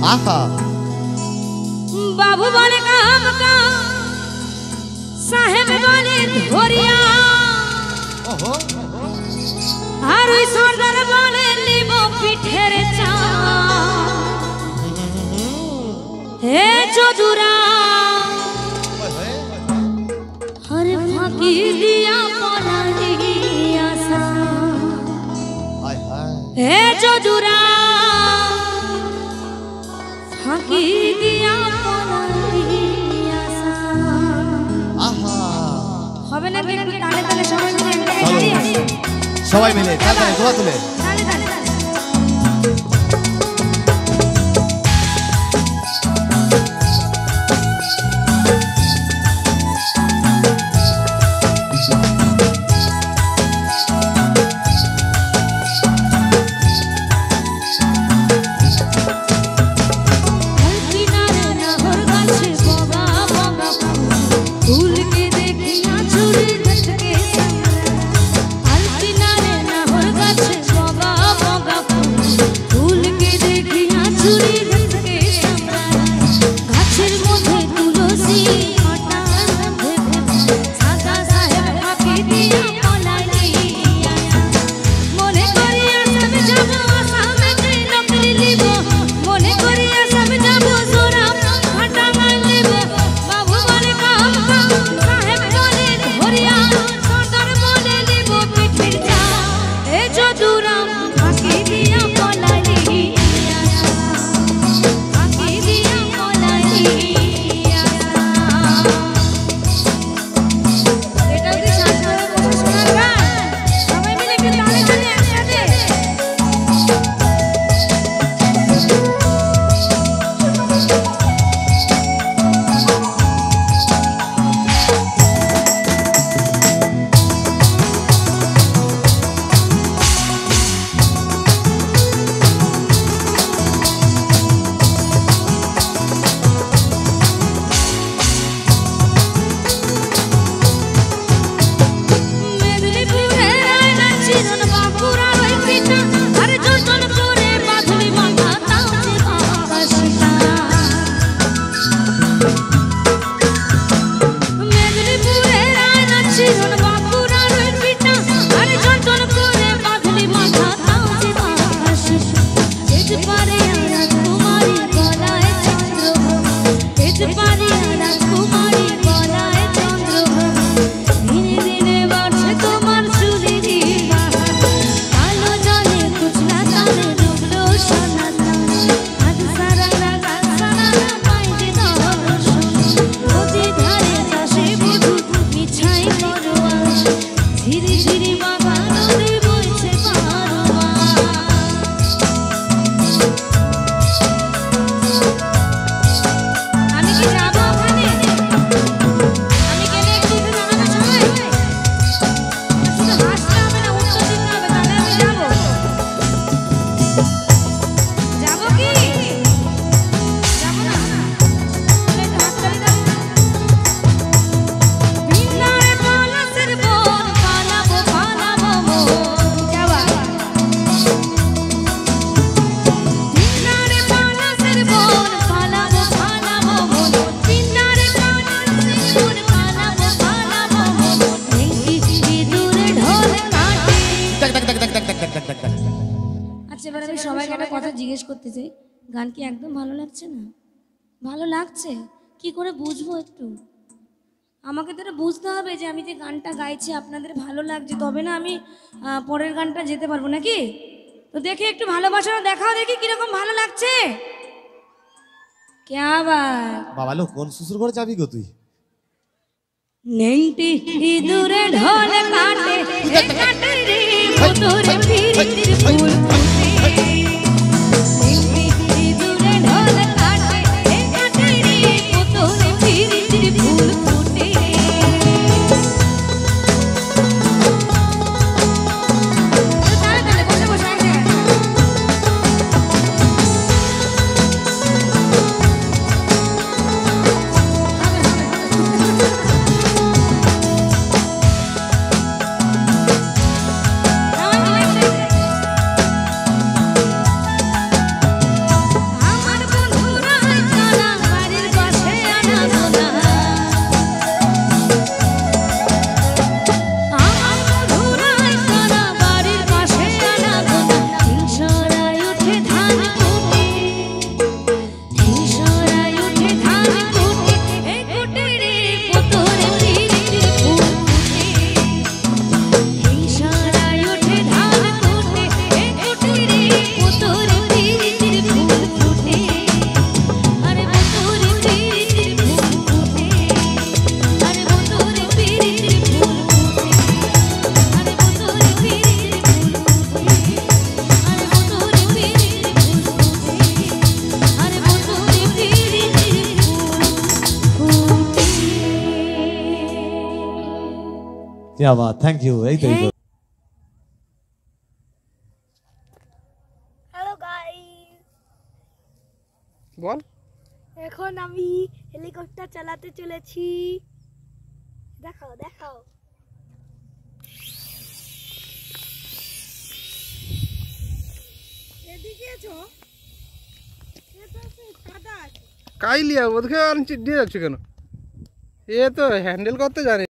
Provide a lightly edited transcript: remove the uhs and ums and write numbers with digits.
आहा बाबू बोले काम का साहेब बोले धोरिया আর ওই সর্দার বলে নিব পিঠের চা হে যদুরা হর ফাঁকি দিয়া পলানি আসা হে যদুরা ফাঁকি দিয়া পলানি আসা হবে না একটু তালে তালে সবাই মিলে দাঁড়িয়ে আসি সবাই মিলে তালে তালে দোয়া তুলে করতে চাই গান কি একদম ভালো লাগছে না ভালো লাগছে কি করে বুঝবো একটু আমাকে তো বুঝতে হবে যে আমি যে গানটা গাইছি আপনাদের ভালো লাগছে তবে না আমি পরের গানটা যেতে পারবো নাকি তো দেখে একটু ভালোবাসা দেখাও দেখি কি রকম ভালো লাগছে क्या बात বাবা লো কোন শ্বশুর ঘরে যাবি গো তুই নেংটি ইঁদুরে ঢোল কাটে রে কাটে রে মোটরে ফিরির ফুল আবার থ্যাংক ইউ এই তো হ্যালো গাইস, বল। এখন আমি হেলিকপ্টার চালাতে চলেছি। দেখাও দেখাও। এদিকে এসো। কাইলিয়া ওদিকে আর নিয়ে যাচ্ছে কেন? এ তো হ্যান্ডেল করতে জানে।